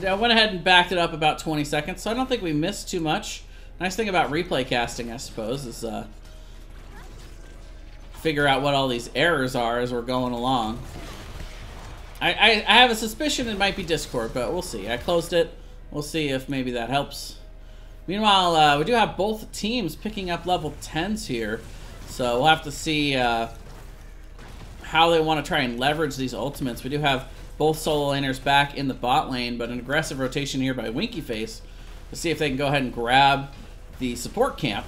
I went ahead and backed it up about 20 seconds, so I don't think we missed too much. Nice thing about replay casting, I suppose, is figure out what all these errors are as we're going along. I have a suspicion it might be Discord, but we'll see. I closed it. We'll see if maybe that helps. Meanwhile, we do have both teams picking up level 10s here, so we'll have to see how they want to try and leverage these ultimates. We do have both solo laners back in the bot lane, but an aggressive rotation here by Winkyface to see if they can go ahead and grab the support camp.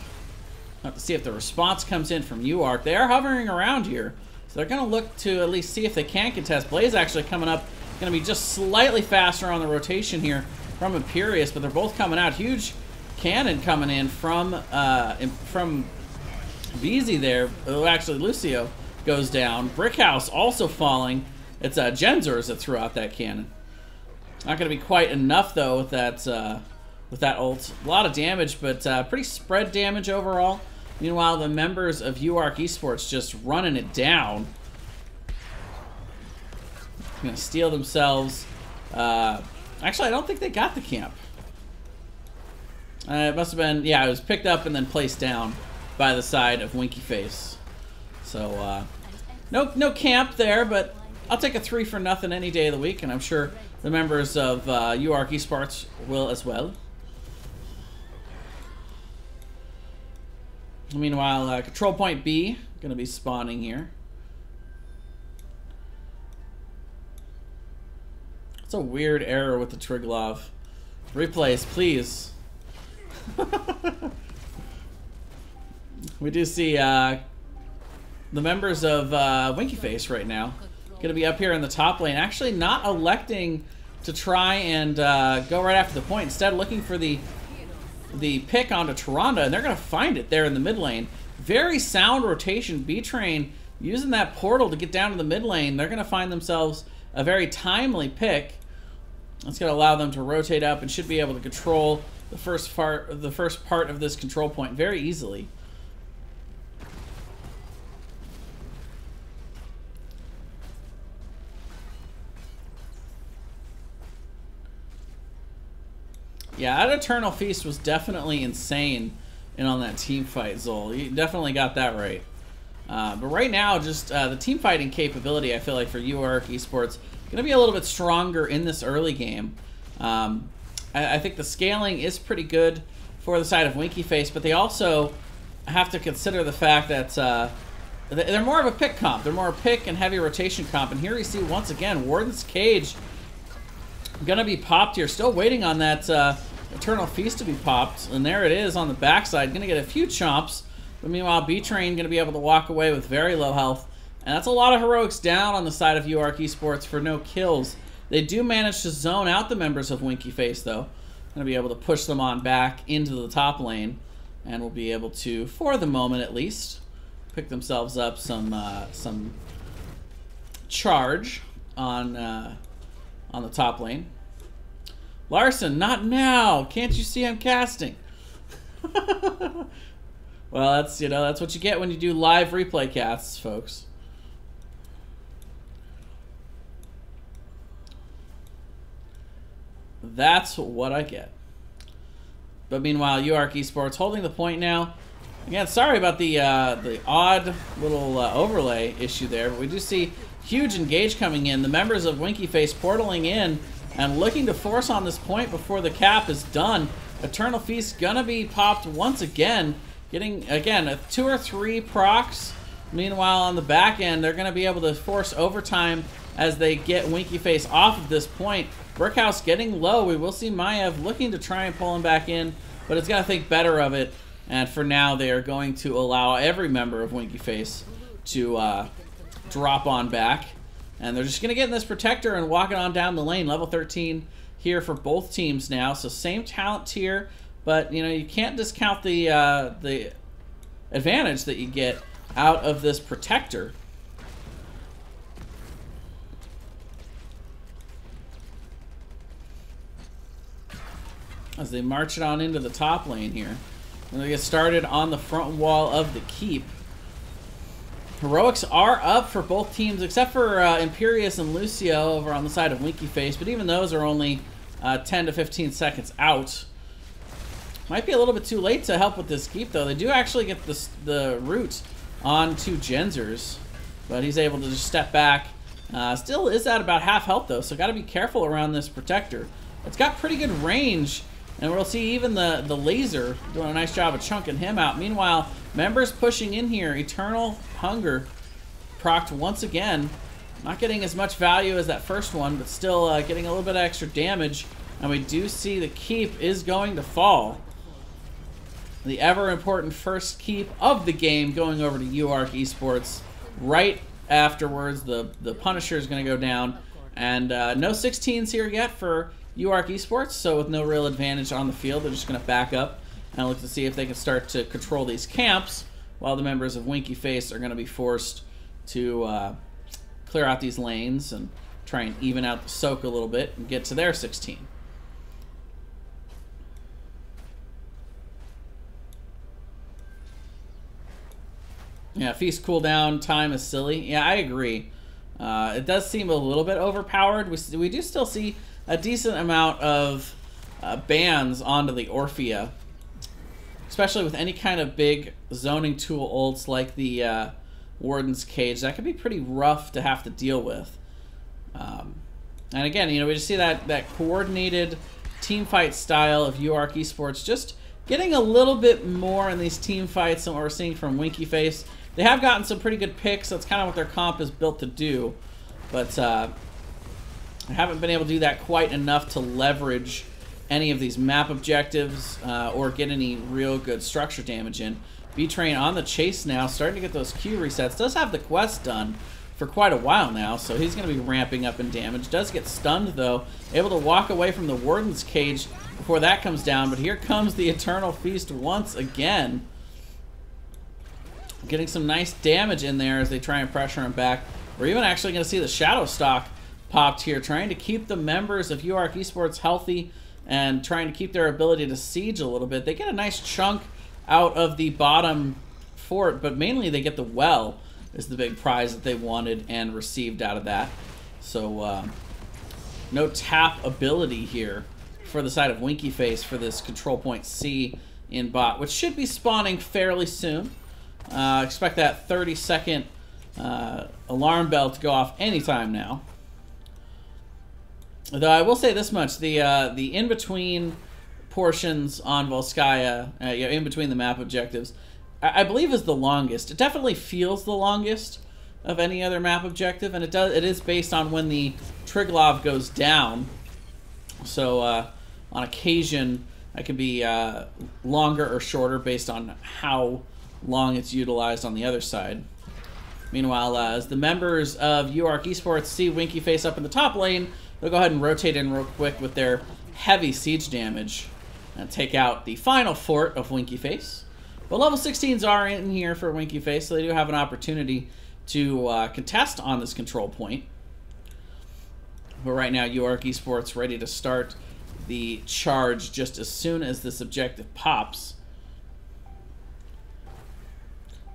We'll have to see if the response comes in from UARK. They are hovering around here, so they're going to look to at least see if they can contest. Blaze actually coming up, going to be just slightly faster on the rotation here from Imperius, but they're both coming out. Huge cannon coming in from VZ there. Oh, actually, Lucio goes down. Brickhouse also falling. It's Genzers that threw out that cannon. Not going to be quite enough, though, with that ult. A lot of damage, but pretty spread damage overall. Meanwhile, the members of UARK Esports just running it down. Going to steal themselves. Actually, I don't think they got the camp. It must have been, yeah, it was picked up and then placed down by the side of Winkyface. So, no camp there, but I'll take a 3 for nothing any day of the week, and I'm sure the members of UARK Esports will as well. Meanwhile, control point B going to be spawning here. It's a weird error with the Triglov. Replays, please. We do see the members of Winkyface right now going to be up here in the top lane, actually not electing to try and go right after the point. Instead, looking for the pick onto Tyrande, and they're going to find it there in the mid lane. Very sound rotation. B-Train using that portal to get down to the mid lane. They're going to find themselves a very timely pick. That's going to allow them to rotate up and should be able to control the first part of this control point very easily. Yeah, that Eternal Feast was definitely insane in on that team fight, Zol. You definitely got that right. But right now, just the team fighting capability, I feel like, for UARK Esports, going to be a little bit stronger in this early game. I think the scaling is pretty good for the side of Winkyface, but they also have to consider the fact that they're more of a pick comp. They're more a pick and heavy rotation comp. And here you see, once again, Warden's Cage going to be popped here. Still waiting on that Eternal Feast to be popped. And there it is on the backside. Going to get a few chomps. But meanwhile, B-Train going to be able to walk away with very low health. And that's a lot of heroics down on the side of UARK Esports for no kills. They do manage to zone out the members of Winkyface, though. Going to be able to push them on back into the top lane. And will be able to, for the moment at least, pick themselves up some charge on the top lane. Larson, not now. Can't you see I'm casting? Well, that's what you get when you do live replay casts, folks. That's what I get. But meanwhile, UARK Esports holding the point now. Again, sorry about the odd little overlay issue there, but we do see huge engage coming in. The members of Winkyface portaling in and looking to force on this point before the cap is done. Eternal Feast gonna be popped once again, getting again 2 or 3 procs. Meanwhile, on the back end, they're gonna be able to force overtime as they get Winkyface off of this point. Brickhouse getting low. We will see Maiev looking to try and pull him back in, but it's gonna think better of it. And for now, they are going to allow every member of Winkyface to drop on back. And they're just going to get in this protector and walk it on down the lane. Level 13 here for both teams now. So same talent tier, but you can't discount the advantage that you get out of this protector. As they march it on into the top lane here. And they get started on the front wall of the keep. Heroics are up for both teams, except for Imperius and Lucio over on the side of Winkyface, but even those are only 10 to 15 seconds out. Might be a little bit too late to help with this keep, though. They do actually get the root onto Genzers, but he's able to just step back. Still is at about half health, though, so got to be careful around this protector. It's got pretty good range, and we'll see even the laser doing a nice job of chunking him out. Meanwhile, members pushing in here. Eternal Hunger procced once again. Not getting as much value as that first one, but still getting a little bit of extra damage. And we do see the keep is going to fall. The ever-important first keep of the game going over to UARK Esports. Right afterwards, the Punisher is going to go down. And no 16s here yet for UARK Esports, so with no real advantage on the field, they're just going to back up and look to see if they can start to control these camps, while the members of Winky Face are going to be forced to clear out these lanes and try and even out the soak a little bit and get to their 16. Yeah, Feast cooldown time is silly. Yeah, I agree. It does seem a little bit overpowered. We do still see a decent amount of bans onto the Orphea, especially with any kind of big zoning tool ults like the Warden's Cage. That could be pretty rough to have to deal with. And again, you know, we just see that coordinated team fight style of UARK Esports just getting a little bit more in these team fights than what we're seeing from Winky Face. They have gotten some pretty good picks. That's kind of what their comp is built to do. But I haven't been able to do that quite enough to leverage any of these map objectives or get any real good structure damage in. B-Train on the chase now, starting to get those Q resets. Does have the quest done for quite a while now, so he's going to be ramping up in damage. Does get stunned, though. Able to walk away from the Warden's Cage before that comes down, but here comes the Eternal Feast once again. Getting some nice damage in there as they try and pressure him back. We're even actually going to see the Shadow Stock popped here, trying to keep the members of UARK Esports healthy and trying to keep their ability to siege a little bit. They get a nice chunk out of the bottom fort, but mainly they get the well is the big prize that they wanted and received out of that. So no tap ability here for the side of Winky Face for this control point C in bot, which should be spawning fairly soon. Expect that 30-second alarm bell to go off anytime now. Though I will say this much, the in-between portions on Volskaya, in between the map objectives, I believe is the longest. It definitely feels the longest of any other map objective, and it is based on when the Triglav goes down. So on occasion, it can be longer or shorter based on how long it's utilized on the other side. Meanwhile, as the members of UARK Esports see Winky Face up in the top lane, they'll go ahead and rotate in real quick with their heavy siege damage and take out the final fort of Winky Face. But level 16s are in here for Winky Face, so they do have an opportunity to contest on this control point. But right now, UARK Esports ready to start the charge just as soon as this objective pops.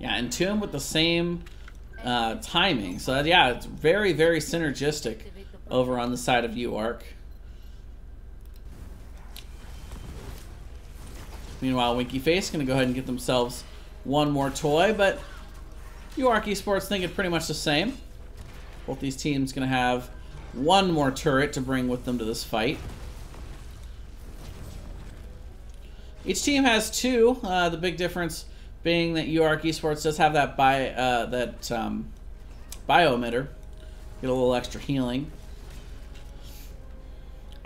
Yeah, Entomb with the same timing. So yeah, it's very, very synergistic over on the side of UARK. Meanwhile, Winky Face going to go ahead and get themselves one more toy, but UARK Esports think it's pretty much the same. Both these teams going to have one more turret to bring with them to this fight. Each team has two. The big difference being that UARK Esports does have that bio emitter. Get a little extra healing.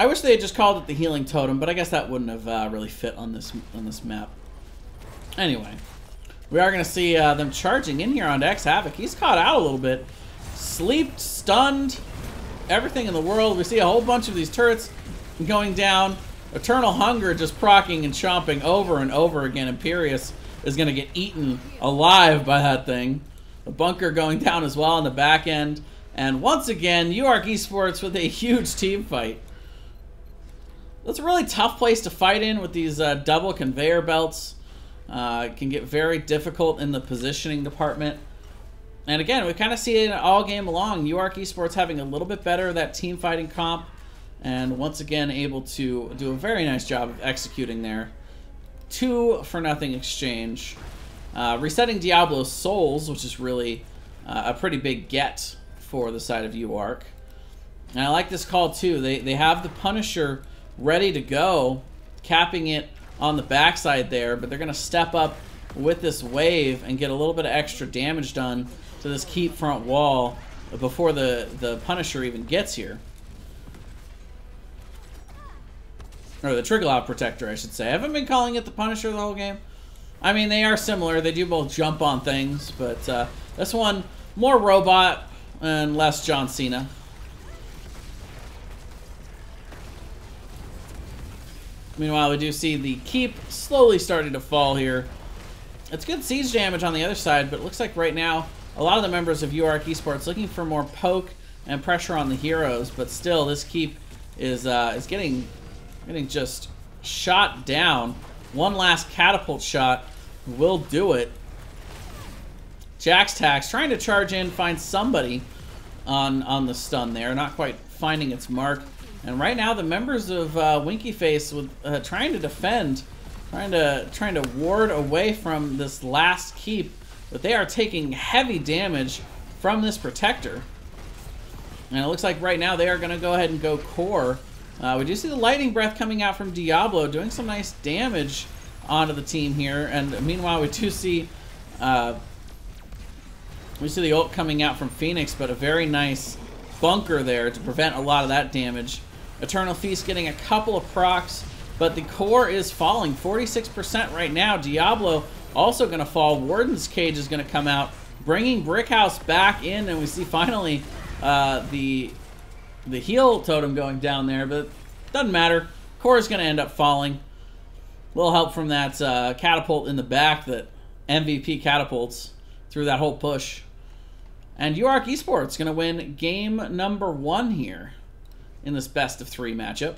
I wish they had just called it the healing totem, but I guess that wouldn't have really fit on this map. Anyway, we are going to see them charging in here on X Havoc. He's caught out a little bit. Sleeped, stunned, everything in the world. We see a whole bunch of these turrets going down. Eternal Hunger just proccing and chomping over and over again. Imperious is going to get eaten alive by that thing. The bunker going down as well on the back end. And once again, UARK Esports with a huge team fight. That's a really tough place to fight in with these double conveyor belts. It can get very difficult in the positioning department. And again, we kind of see it all game long. UARK Esports having a little bit better of that team fighting comp. And once again, able to do a very nice job of executing there. 2-for-0 exchange. Resetting Diablo's souls, which is really a pretty big get for the side of UARK. And I like this call too. They have the Punisher ready to go, capping it on the backside there, but they're going to step up with this wave and get a little bit of extra damage done to this keep front wall before the Punisher even gets here. Or the Trigger Protector, I should say. I haven't been calling it the Punisher the whole game. I mean, they are similar. They do both jump on things, but this one, more robot and less John Cena. Meanwhile, we do see the keep slowly starting to fall here. It's good siege damage on the other side, but it looks like right now, a lot of the members of UARK Esports looking for more poke and pressure on the heroes, but still, this keep is getting just shot down. One last catapult shot will do it. Jax Tax trying to charge in, find somebody on the stun there, not quite finding its mark. And right now, the members of Winky Face with trying to defend, trying to ward away from this last keep, but they are taking heavy damage from this protector. And it looks like right now they are going to go ahead and go core. We do see the lightning breath coming out from Diablo, doing some nice damage onto the team here. And meanwhile, we do see the ult coming out from Phoenix, but a very nice bunker there to prevent a lot of that damage. Eternal Feast getting a couple of procs, but the core is falling 46% right now. Diablo also going to fall. Warden's Cage is going to come out, bringing Brickhouse back in, and we see finally the heal totem going down there, but doesn't matter. Core is going to end up falling. A little help from that catapult in the back that MVP catapults through that whole push. And UARK Esports going to win game number 1 here in this best of 3 matchup.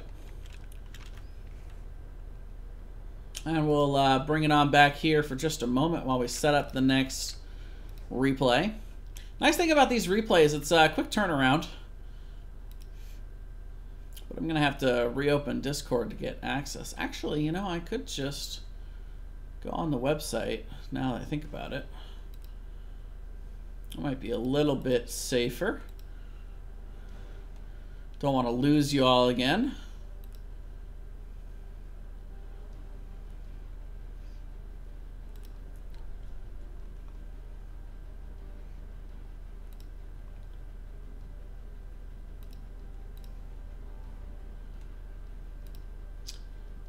And we'll bring it on back here for just a moment while we set up the next replay. Nice thing about these replays, it's a quick turnaround. But I'm going to have to reopen Discord to get access. Actually, you know, I could just go on the website now that I think about it. It might be a little bit safer. Don't want to lose you all again.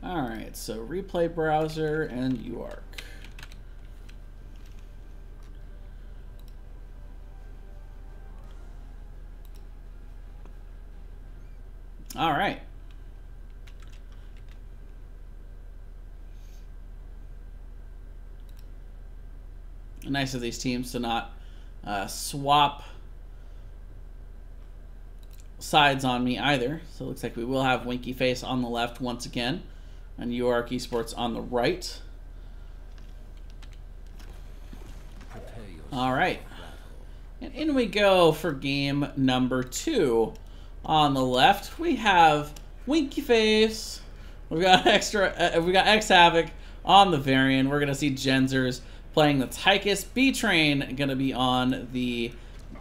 All right, so replay browser and UARK. All right. Nice of these teams to not swap sides on me either. So it looks like we will have Winky Face on the left once again, and UARK Esports on the right. All right. And in we go for game number 2. On the left, we have Winky Face. We've got X Havoc on the variant. We're gonna see Genzers playing the Tychus. B-Train gonna be on the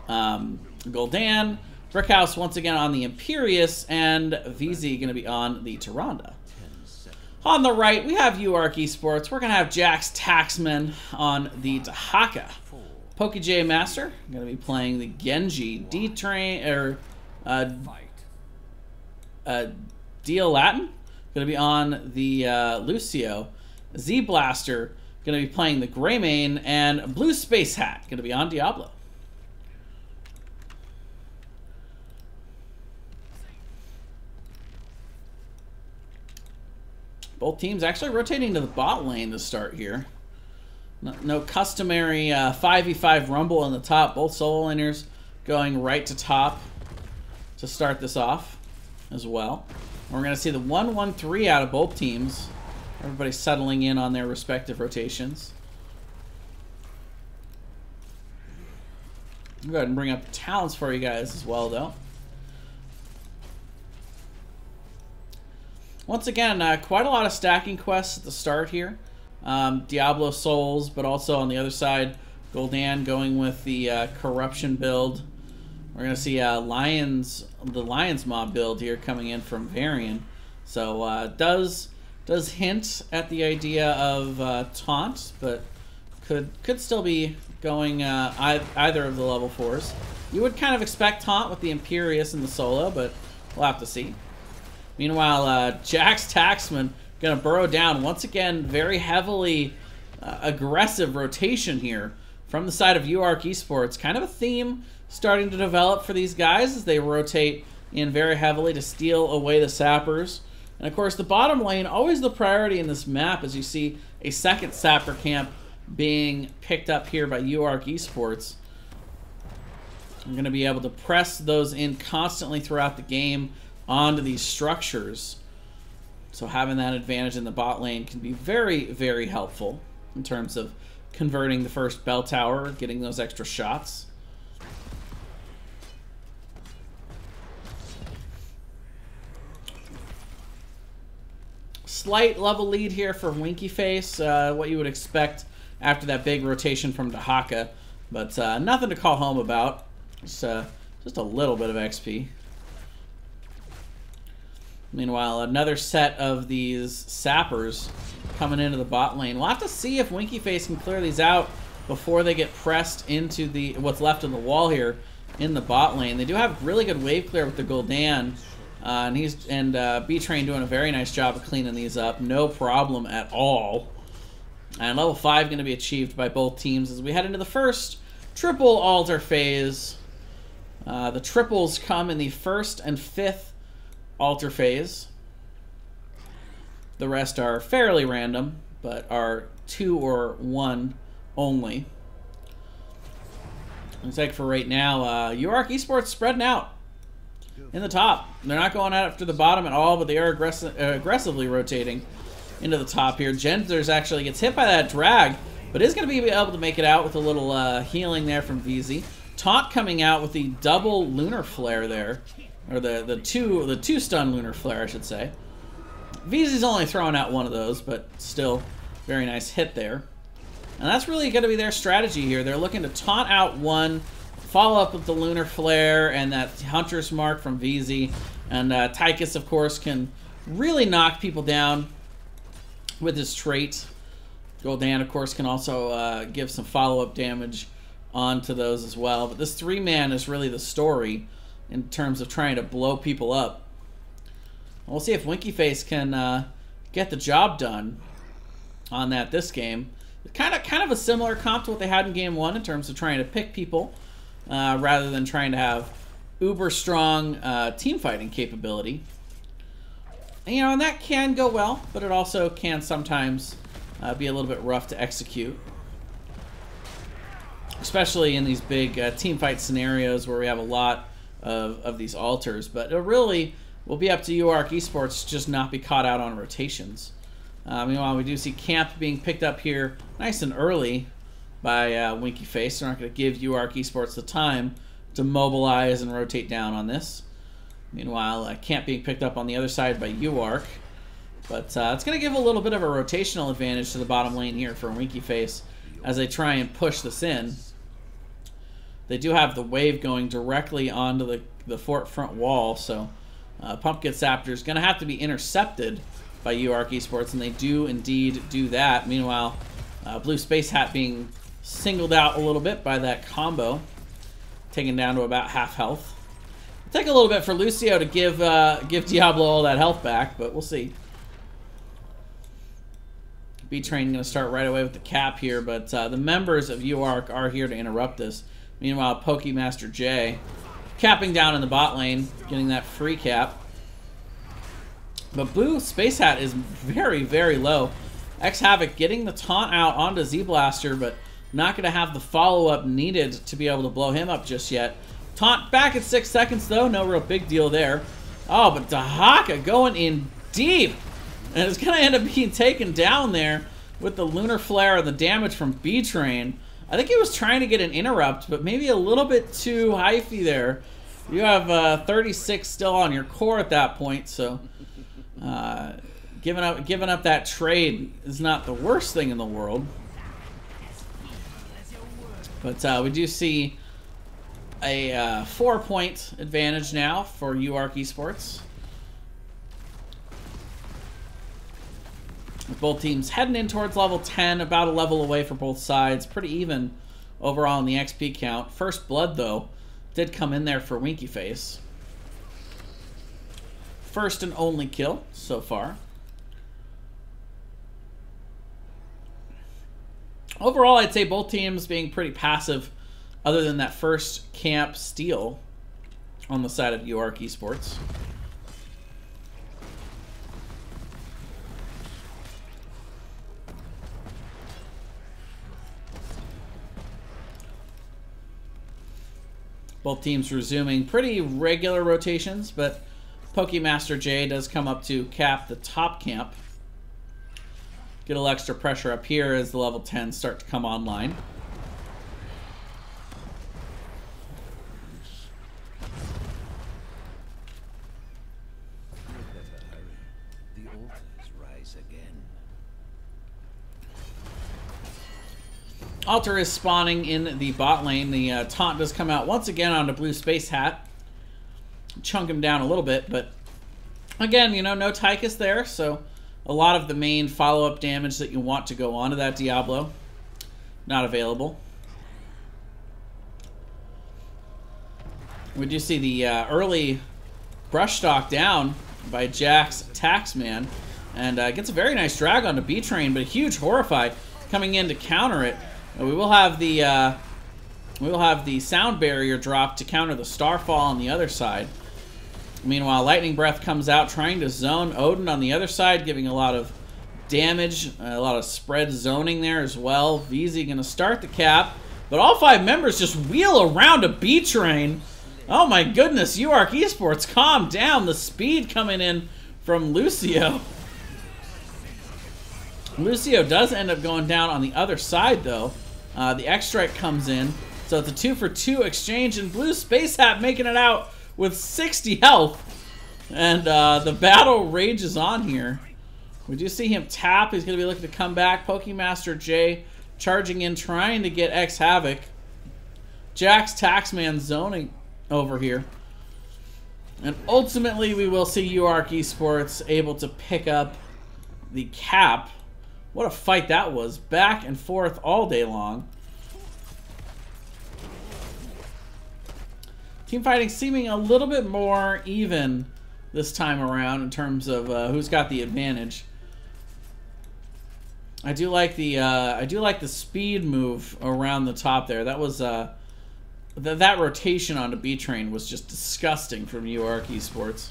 Gul'dan. Brickhouse once again on the Imperious, and VZ gonna be on the Tyrande. On the right, we have UARK Esports. We're gonna have Jax Taxman on the Dahaka. PokeJ Master gonna be playing the Genji. D-Train or Deal Latin gonna be on the Lucio. Z Blaster gonna be playing the Greymane, and Blue Space Hat gonna be on Diablo. Both teams actually rotating to the bot lane to start here. No customary 5v5 rumble in the top. Both solo laners going right to top to start this off as well. And we're going to see the 1-1-3 out of both teams. Everybody settling in on their respective rotations. I'll go ahead and bring up talents for you guys as well, though. once again, quite a lot of stacking quests at the start here. Diablo Souls, but also on the other side, Gul'dan going with the Corruption build. We're going to see the Lions Mob build here coming in from Varian. So does hint at the idea of Taunt, but could still be going either of the level 4s. You would kind of expect Taunt with the Imperious and the Solo, but we'll have to see. Meanwhile, Jax Taxman going to burrow down. Once again, very heavily aggressive rotation here from the side of UARK Esports. Kind of a theme starting to develop for these guys as they rotate in very heavily to steal away the sappers. And of course, the bottom lane, always the priority in this map, as you see a second sapper camp being picked up here by UARK Esports. I'm going to be able to press those in constantly throughout the game onto these structures. So having that advantage in the bot lane can be very, very helpful in terms of converting the first bell tower, getting those extra shots. Slight level lead here for Winky Face, what you would expect after that big rotation from Dahaka, but nothing to call home about. Just a little bit of XP. Meanwhile, another set of these sappers coming into the bot lane. We'll have to see if Winky Face can clear these out before they get pressed into the what's left of the wall here in the bot lane. They do have really good wave clear with the Gul'dan. And B-Train doing a very nice job of cleaning these up. No problem at all. And level 5 going to be achieved by both teams as we head into the first triple altar phase. The triples come in the 1st and 5th altar phase. The rest are fairly random, but are 2 or 1 only. Looks like for right now, UARK Esports spreading out in the top. They're not going after the bottom at all, but they are aggressively rotating into the top here. Genzers actually gets hit by that drag, but is going to be able to make it out with a little healing there from VZ. Taunt coming out with the double lunar flare there, or the two stun lunar flare, I should say. VZ's only throwing out one of those, but still very nice hit there. And that's really going to be their strategy here. They're looking to taunt out one, follow up with the lunar flare and that hunter's mark from VZ. And Tychus, of course, can really knock people down with his trait. Gul'dan, of course, can also give some follow-up damage onto those as well. But this 3-man is really the story in terms of trying to blow people up. We'll see if Winky Face can get the job done on that this game. Kind of a similar comp to what they had in Game 1 in terms of trying to pick people rather than trying to have uber strong team fighting capability. And, you know, and that can go well, but it also can sometimes be a little bit rough to execute. Especially in these big team fight scenarios where we have a lot of these altars. But it really will be up to UARK Esports to just not be caught out on rotations. Meanwhile, we do see Camp being picked up here nice and early by Winky Face. They're not going to give UARK Esports the time to mobilize and rotate down on this. Meanwhile, Camp being picked up on the other side by UARK. But it's going to give a little bit of a rotational advantage to the bottom lane here for Winky Face as they try and push this in. They do have the wave going directly onto the fort front wall, so Pumpkin Saptor is going to have to be intercepted by UARK Esports, and they do indeed do that. Meanwhile, Blue Space Hat being singled out a little bit by that combo, taken down to about half health. It'll take a little bit for Lucio to give Diablo all that health back, but we'll see. B-Train going to start right away with the cap here, but the members of UARK are here to interrupt this. Meanwhile, Pokemaster J capping down in the bot lane, getting that free cap. But Blue Space Hat is very, very low. X-Havoc getting the taunt out onto Z-Blaster, but not going to have the follow-up needed to be able to blow him up just yet. Taunt back at 6 seconds, though. No real big deal there. Oh, but Dahaka going in deep. And it's going to end up being taken down there with the Lunar Flare and the damage from B-Train. I think he was trying to get an interrupt, but maybe a little bit too hyphy there. You have 36 still on your core at that point, so Giving up that trade is not the worst thing in the world. But we do see a 4-point advantage now for UARK Esports. With both teams heading in towards level 10, about a level away for both sides. Pretty even overall in the XP count. First blood, though, did come in there for Winky Face. First and only kill so far. Overall, I'd say both teams being pretty passive, other than that first camp steal on the side of UARK Esports. Both teams resuming pretty regular rotations, but Pokemaster J does come up to cap the top camp. Get a little extra pressure up here as the level 10s start to come online. Alter is spawning in the bot lane. The taunt does come out once again onto Blue Space Hat. Chunk him down a little bit, but again, you know, no Tychus there, so a lot of the main follow-up damage that you want to go onto that Diablo, not available. We do see the early brush stock down by Jack's Taxman, and gets a very nice drag onto B-Train, but a huge Horrify coming in to counter it. We will have the sound barrier drop to counter the Starfall on the other side. Meanwhile, Lightning Breath comes out trying to zone Odin on the other side, giving a lot of damage, a lot of spread zoning there as well. VZ going to start the cap, but all 5 members just wheel around a B-Train. Oh my goodness, UARK Esports, calm down. The speed coming in from Lucio. Lucio does end up going down on the other side, though. The X-Strike comes in, so it's a 2-for-2 exchange, and Blue Space Hat making it out with 60 health. And the battle rages on here. We do see him tap. He's going to be looking to come back. Pokemaster J charging in, trying to get X Havoc. Jack's Taxman zoning over here. And ultimately, we will see UARK Esports able to pick up the cap. What a fight that was. Back and forth all day long. Team fighting seeming a little bit more even this time around in terms of who's got the advantage. I do like the speed move around the top there. That was that rotation onto B-Train was just disgusting from UARK Esports.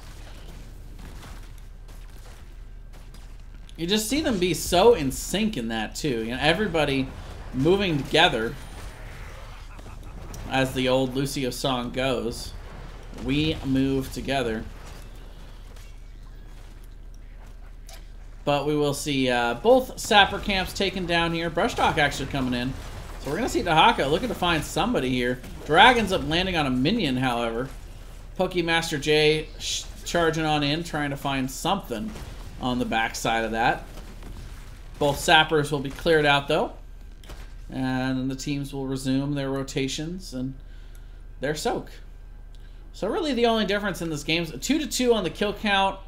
You just see them be so in sync in that too. You know, everybody moving together, as the old Lucio song goes. We move together. But we will see both Sapper camps taken down here. Brushtalk actually coming in. So we're going to see Dahaka looking to find somebody here. Dragon's up landing on a minion, however. Pokemaster J charging on in, trying to find something on the backside of that. Both Sappers will be cleared out, though. And the teams will resume their rotations and their soak. So really the only difference in this game is 2-2 on the kill count.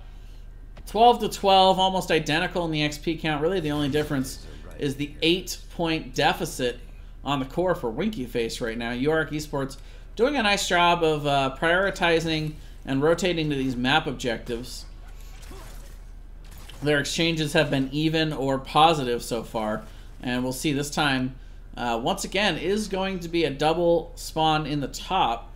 12-12, almost identical in the XP count. Really the only difference is the 8-point deficit on the core for Winky Face right now. UARK Esports doing a nice job of prioritizing and rotating to these map objectives. Their exchanges have been even or positive so far. And we'll see this time, once again, is going to be a double spawn in the top.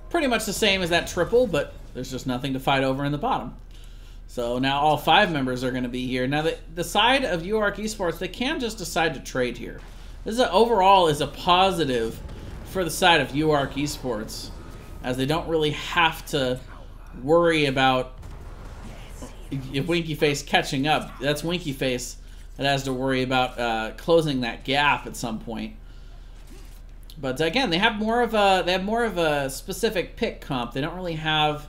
Pretty much the same as that triple, but there's just nothing to fight over in the bottom. So now all 5 members are going to be here. Now the side of UARK Esports, they can just decide to trade here. This is overall is a positive for the side of UARK Esports, as they don't really have to worry about if Winky Face catching up. That's Winky Face that has to worry about closing that gap at some point. But again, they have more of a specific pick comp. They don't really have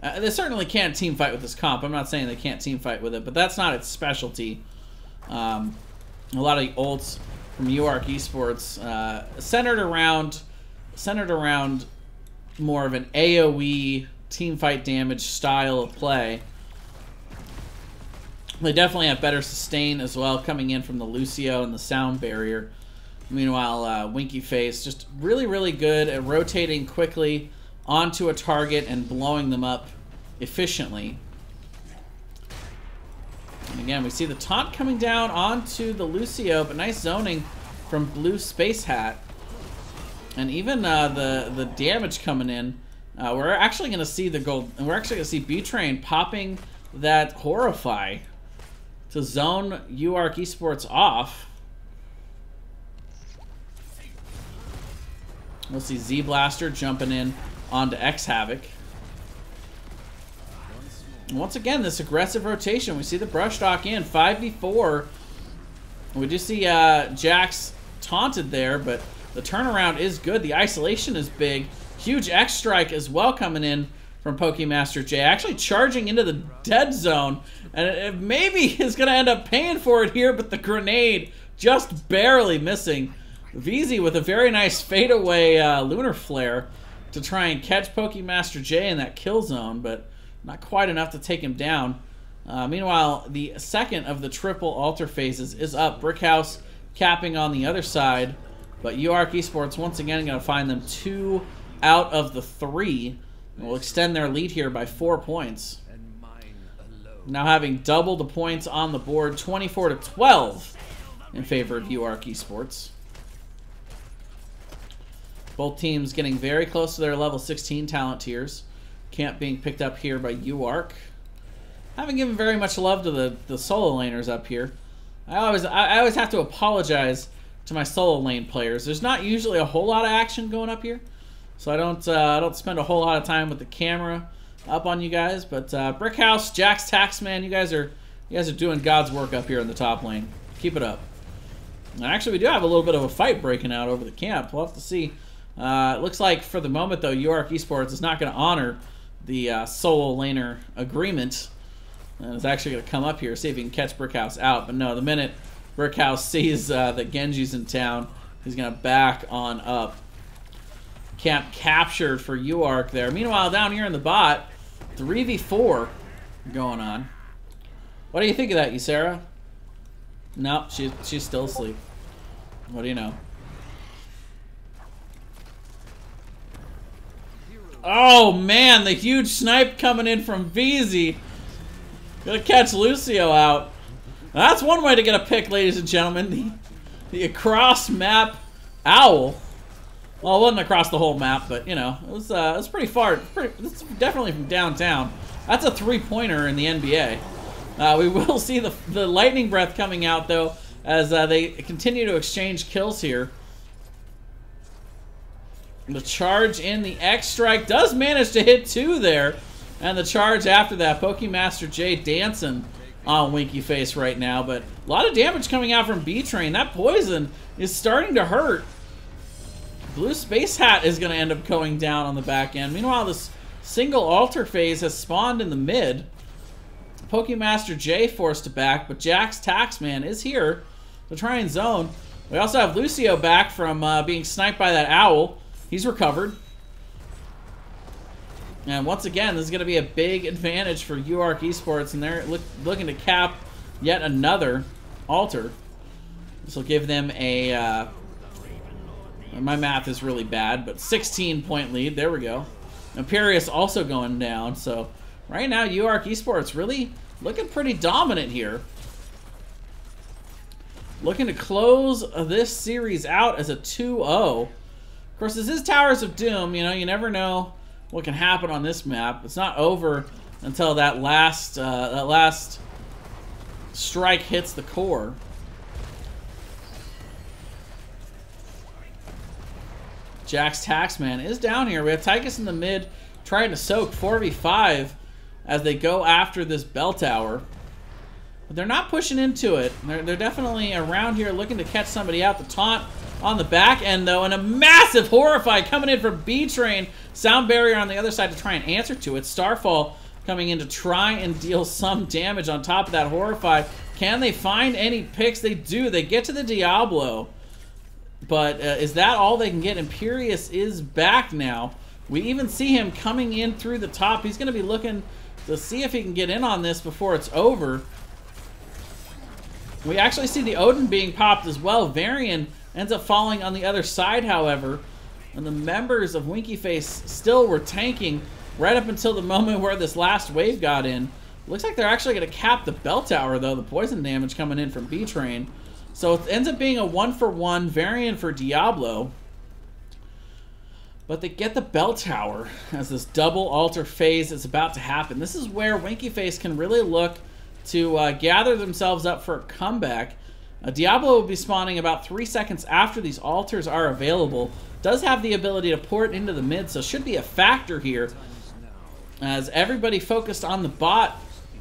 They certainly can't team fight with this comp. I'm not saying they can't team fight with it, but that's not its specialty. A lot of the ults from UARK Esports centered around more of an AoE team fight damage style of play. They definitely have better sustain as well, coming in from the Lucio and the sound barrier. Meanwhile, Winky Face just really, really good at rotating quickly onto a target and blowing them up efficiently. And again, we see the taunt coming down onto the Lucio, but nice zoning from Blue Space Hat. And even the damage coming in. We're actually going to see the gold, and we're actually going to see B-Train popping that Horrify to zone UARK Esports off. We'll see Z-Blaster jumping in onto X-Havoc. Once again, this aggressive rotation. We see the Brush Dock in 5v4. We do see Jax taunted there, but the turnaround is good. The isolation is big. Huge X-Strike as well coming in from Pokemaster J. Actually charging into the dead zone. And it maybe is going to end up paying for it here, but the grenade just barely missing. VZ with a very nice fadeaway Lunar Flare to try and catch Pokemaster J in that kill zone, but not quite enough to take him down. Meanwhile, the second of the triple altar phases is up. Brickhouse capping on the other side, but UARK Esports once again going to find them 2 out of the 3. And will extend their lead here by 4 points. Now having double the points on the board, 24-12 in favor of UARK Esports. Both teams getting very close to their level 16 talent tiers. Camp being picked up here by UARK. Haven't given very much love to the solo laners up here. I always have to apologize to my solo lane players. There's not usually a whole lot of action going up here, so I don't spend a whole lot of time with the camera up on you guys. But Brickhouse, Jax, Taxman, you guys are doing God's work up here in the top lane. Keep it up. And actually, we do have a little bit of a fight breaking out over the camp. We'll have to see. It looks like for the moment though, UARK Esports is not going to honor the solo laner agreement. And it's actually going to come up here, see if he can catch Brickhouse out. But no, the minute Brickhouse sees that Genji's in town, he's going to back on up. Camp captured for UARK there. Meanwhile, down here in the bot, 3v4 going on. What do you think of that, Ysera? No, she's still asleep. What do you know? Oh, man, the huge snipe coming in from VZ. Gonna catch Lucio out. That's one way to get a pick, ladies and gentlemen. The across-map owl. Well, it wasn't across the whole map, but, you know, it was pretty far. It's definitely from downtown. That's a three-pointer in the NBA. We will see the lightning breath coming out, though, as they continue to exchange kills here. The charge in the X-Strike does manage to hit 2 there. And the charge after that, Pokemaster J dancing on Winky Face right now. But a lot of damage coming out from B-Train. That poison is starting to hurt. Blue Space Hat is going to end up going down on the back end. Meanwhile, this single altar phase has spawned in the mid. Pokemaster J forced to back, but Jax Taxman is here to try and zone. We also have Lucio back from being sniped by that owl. He's recovered. And once again, this is going to be a big advantage for UARK Esports, and they're looking to cap yet another altar. This will give them a, my math is really bad, but 16-point lead. There we go. Imperius also going down, so right now UARK Esports really looking pretty dominant here. Looking to close this series out as a 2-0. Of course, this is Towers of Doom. You know, you never know what can happen on this map. It's not over until that last strike hits the core. Jax Taxman is down here. We have Tychus in the mid trying to soak 4v5 as they go after this bell tower. But they're not pushing into it. They're definitely around here looking to catch somebody out. The taunt on the back end, though, and a massive Horrify coming in from B-Train. Sound Barrier on the other side to try and answer to it. Starfall coming in to try and deal some damage on top of that Horrify. Can they find any picks? They do. They get to the Diablo. But is that all they can get? Imperius is back now. We even see him coming in through the top. He's going to be looking to see if he can get in on this before it's over. We actually see the Odin being popped as well. Varian ends up falling on the other side, however. And the members of Winkyface still were tanking right up until the moment where this last wave got in. Looks like they're actually going to cap the bell tower, though. The poison damage coming in from B-Train. So it ends up being a 1-for-1 Varian for Diablo. But they get the bell tower as this double altar phase is about to happen. This is where Winkyface can really look to gather themselves up for a comeback. Diablo will be spawning about 3 seconds after these altars are available. Does have the ability to port into the mid, so should be a factor here. As everybody focused on the bot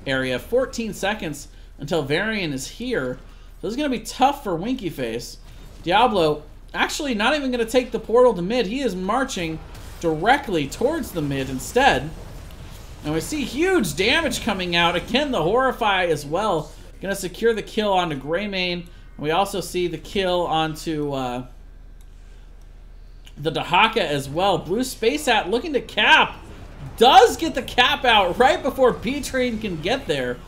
area, 14 seconds until Varian is here. So this is going to be tough for Winkyface. Diablo actually not even going to take the portal to mid. He is marching directly towards the mid instead. And we see huge damage coming out. Again, the Horrify as well. Going to secure the kill onto Greymane. We also see the kill onto the Dahaka as well. Blue Space Hat looking to cap. Does get the cap out right before B-Train can get there.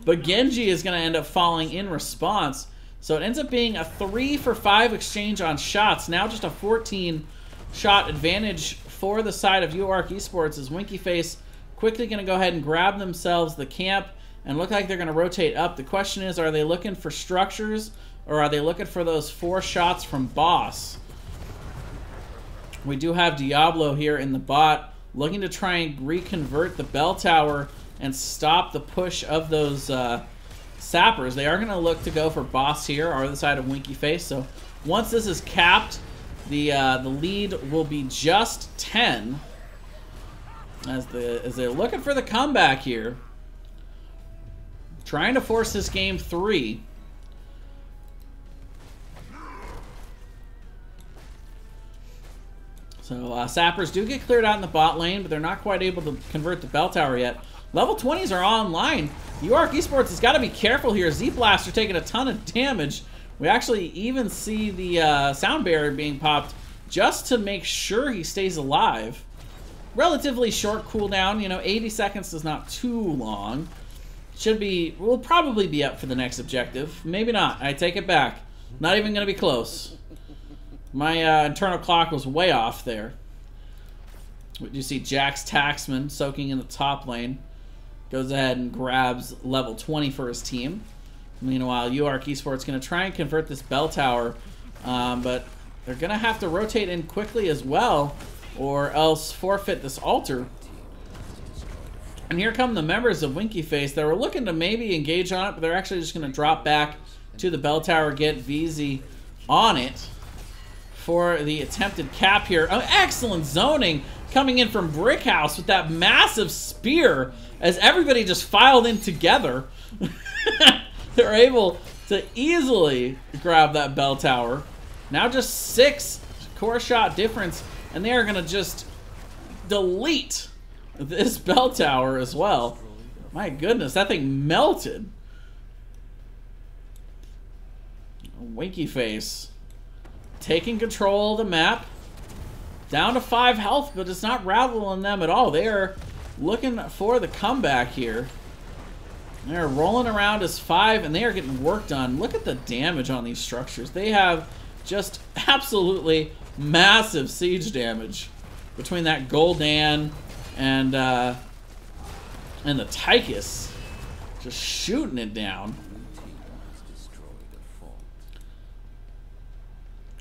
But Genji is going to end up falling in response. So it ends up being a 3-for-5 exchange on shots. Now just a 14-shot advantage for the side of UARK Esports as Winkyface quickly going to go ahead and grab themselves the camp and look like they're going to rotate up. The question is, are they looking for structures or are they looking for those 4 shots from Boss? We do have Diablo here in the bot looking to try and reconvert the bell tower and stop the push of those sappers. They are going to look to go for Boss here, or the side of Winkyface. So once this is capped, the lead will be just 10 as they're looking for the comeback here, trying to force this game 3. So sappers do get cleared out in the bot lane, but they're not quite able to convert the bell tower yet. Level 20s are online. UARK Esports has got to be careful here. Z-Blaster taking a ton of damage. We actually even see the sound barrier being popped just to make sure he stays alive. Relatively short cooldown. You know, 80 seconds is not too long. Will probably be up for the next objective. Maybe not. I take it back. Not even going to be close. My internal clock was way off there. You see Jax Taxman soaking in the top lane. Goes ahead and grabs level 20 for his team. Meanwhile, UARK Esports going to try and convert this bell tower. But they're going to have to rotate in quickly as well, or else forfeit this altar. And here come the members of Winkyface. They were looking to maybe engage on it, but they're actually just going to drop back to the bell tower, get VZ on it for the attempted cap here. Oh, excellent zoning coming in from Brickhouse with that massive spear as everybody just filed in together. They're able to easily grab that bell tower. Now just 6 core shot difference, and they are going to just delete this bell tower as well. My goodness, that thing melted. Winkyface taking control of the map. Down to 5 health, but it's not rattling them at all. They are looking for the comeback here. They're rolling around as 5, and they are getting work done. Look at the damage on these structures. They have just absolutely massive siege damage between that Gul'dan and the Tychus. Just shooting it down.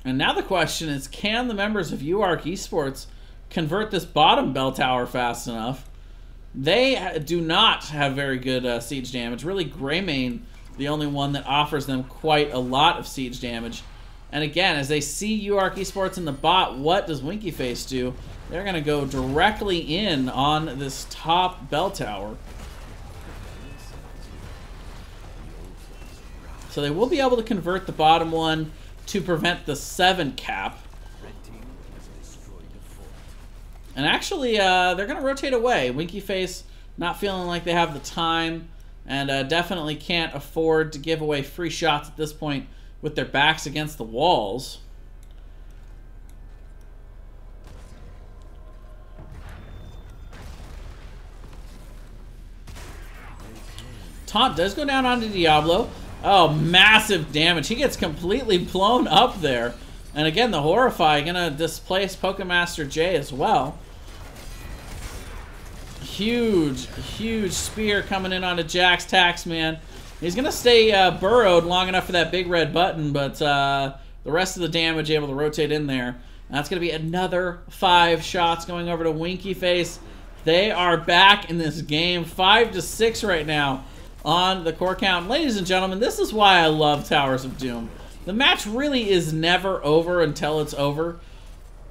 And now the question is, can the members of UARK Esports convert this bottom bell tower fast enough? They do not have very good siege damage. Really, Greymane, the only one that offers them quite a lot of siege damage. And again, as they see UARK Esports in the bot, what does Winkyface do? They're going to go directly in on this top bell tower. So they will be able to convert the bottom one to prevent the 7 cap. And actually, they're going to rotate away. Winky Face not feeling like they have the time, and definitely can't afford to give away free shots at this point with their backs against the walls. Taunt does go down onto Diablo. Oh, massive damage. He gets completely blown up there. And again, the Horrify gonna displace Pokemaster J as well. Huge, huge spear coming in onto Jax Taxman. He's gonna stay burrowed long enough for that big red button, but the rest of the damage able to rotate in there. And that's gonna be another 5 shots going over to Winky Face. They are back in this game, 5-6 right now on the core count. Ladies and gentlemen, this is why I love Towers of Doom. The match really is never over until it's over.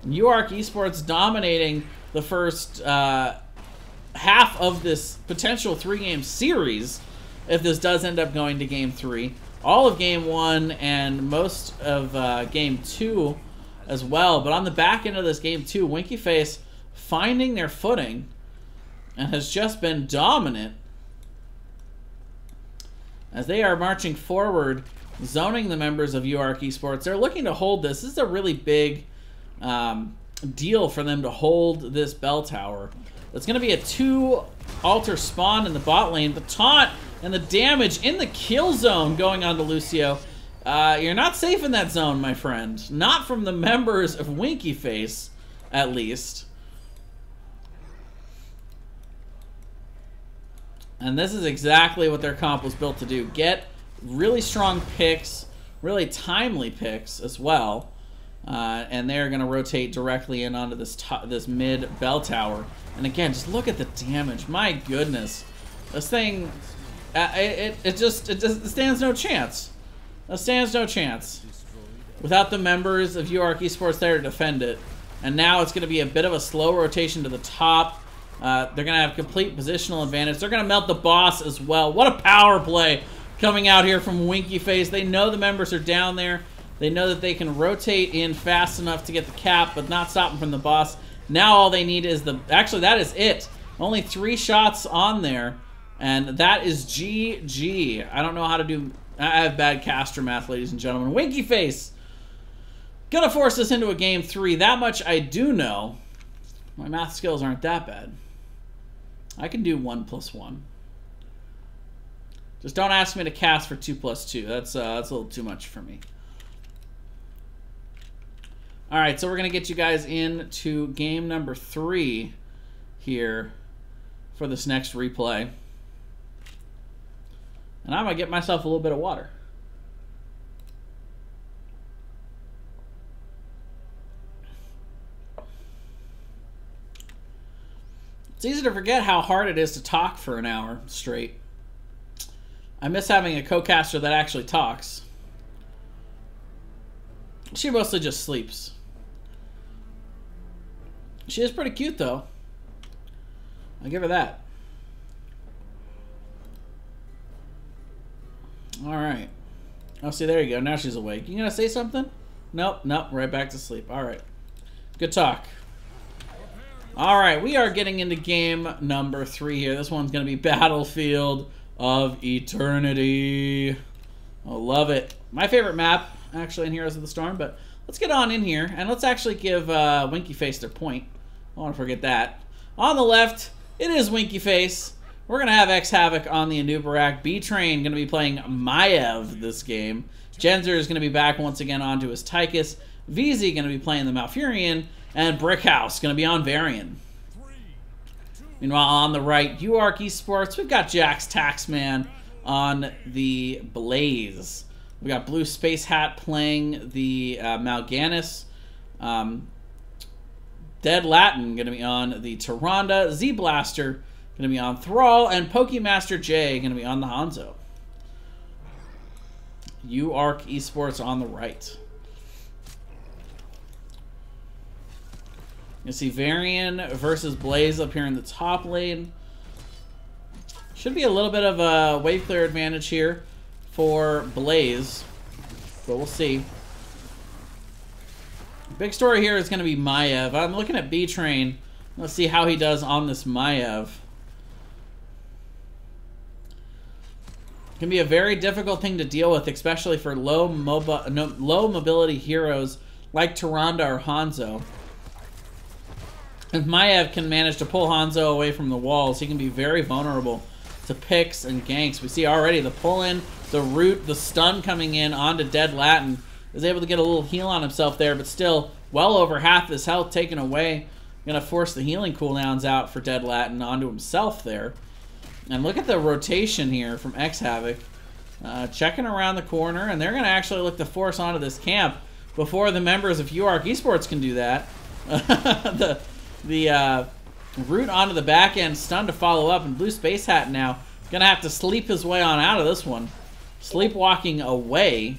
UARK Esports dominating the first half of this potential 3-game series if this does end up going to Game 3. All of Game 1 and most of Game 2 as well. But on the back end of this Game 2, Winky Face finding their footing and has just been dominant as they are marching forward, zoning the members of UARK Esports. They're looking to hold this. This is a really big deal for them to hold this bell tower. It's going to be a 2 altar spawn in the bot lane. The taunt and the damage in the kill zone going on to Lucio. You're not safe in that zone, my friend. Not from the members of Winky Face, at least. And this is exactly what their comp was built to do. Get really strong picks, really timely picks as well. And they're going to rotate directly in onto this mid bell tower. And again, just look at the damage. My goodness. This thing, it just stands no chance. It stands no chance without the members of UARK Esports there to defend it. And now it's going to be a bit of a slow rotation to the top. They're going to have complete positional advantage. They're going to melt the boss as well. What a power play coming out here from Winky Face. They know the members are down there. They know that they can rotate in fast enough to get the cap, but not stop them from the boss. Now all they need is the... Actually, that is it. Only 3 shots on there, and that is GG. I don't know how to do... I have bad caster math, ladies and gentlemen. Winky Face gonna force us into a Game 3. That much I do know. My math skills aren't that bad. I can do 1 + 1. Just don't ask me to cast for 2 + 2. That's a little too much for me. All right, so we're going to get you guys into game number 3 here for this next replay. And I'm going to get myself a little bit of water. It's easy to forget how hard it is to talk for an hour straight. I miss having a co-caster that actually talks. She mostly just sleeps. She is pretty cute, though. I'll give her that. All right. Oh, see, there you go. Now she's awake. You gonna say something? Nope, nope. Right back to sleep. All right. Good talk. All right, we are getting into game number 3 here. This one's gonna be Battlefield of Eternity. I love it. My favorite map, actually, in Heroes of the Storm. But let's get on in here and let's actually give Winky Face their point. I don't want to forget that. On the left, it is Winky Face. We're going to have X-Havoc on the Anubarak. B-Train going to be playing Maiev this game. Genzer is going to be back once again onto his Tychus. VZ going to be playing the Malfurion. And Brickhouse going to be on Varian. Meanwhile, on the right, UARK Esports. We've got Jax Taxman on the Blaze. We got Blue Space Hat playing the Mal'Ganis. Dead Latin going to be on the Tyrande. Z-Blaster going to be on Thrall. And Pokemaster J going to be on the Hanzo. UARK Esports on the right. You see Varian versus Blaze up here in the top lane. Should be a little bit of a wave clear advantage here for Blaze, but we'll see. Big story here is going to be Maiev. I'm looking at B-Train. Let's see how he does on this Maiev. Can be a very difficult thing to deal with, especially for low mobility heroes like Tyrande or Hanzo. If Maiev can manage to pull Hanzo away from the walls, he can be very vulnerable to picks and ganks. We see already the pull-in, the root, the stun coming in onto Dead Latin. Is able to get a little heal on himself there, but still well over half his health taken away. Going to force the healing cooldowns out for Dead Latin onto himself there. And look at the rotation here from X-Havoc. Checking around the corner, and they're going to actually look to force onto this camp before the members of UARK Esports can do that. the root onto the back end, stun to follow up, and Blue Space Hat now going to have to sleep his way on out of this one. Sleepwalking away.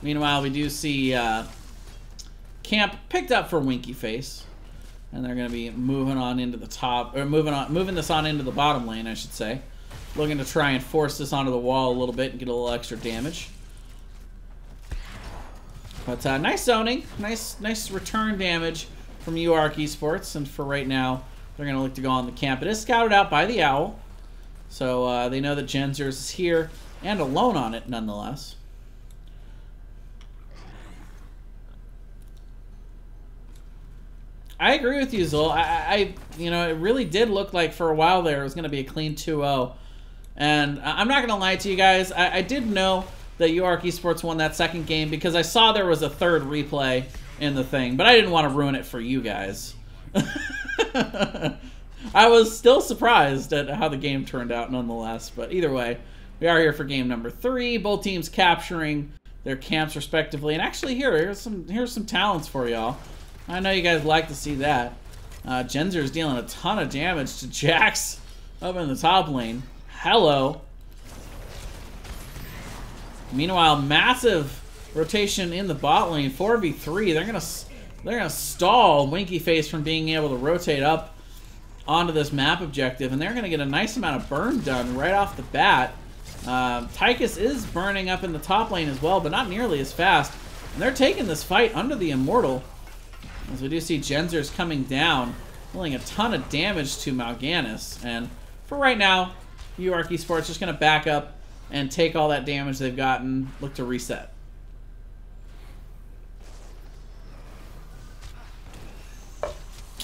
Meanwhile, we do see camp picked up for Winky Face, and they're going to be moving on into the top, or moving this on into the bottom lane, I should say. Looking to try and force this onto the wall a little bit and get a little extra damage. But nice zoning, nice return damage from UARK Esports, and for right now, they're going to look to go on the camp. It is scouted out by the Owl, so they know that Genzers is here and alone on it nonetheless. I agree with you, Zul. You know, it really did look like for a while there it was going to be a clean 2-0. And I'm not going to lie to you guys. I did know that UARK Esports won that second game because I saw there was a third replay in the thing, but I didn't want to ruin it for you guys. I was still surprised at how the game turned out nonetheless. But either way, we are here for game number 3. Both teams capturing their camps respectively. And actually here's some talents for y'all. I know you guys like to see that. Genzer is dealing a ton of damage to Jax up in the top lane. Hello. Meanwhile, massive rotation in the bot lane. 4v3. They're gonna stall Winky Face from being able to rotate up onto this map objective, and they're gonna get a nice amount of burn done right off the bat. Tychus is burning up in the top lane as well, but not nearly as fast. And they're taking this fight under the Immortal. As we do see Genzers coming down, dealing a ton of damage to Mal'Ganis. And for right now, UARK Esports just going to back up and take all that damage they've gotten, look to reset.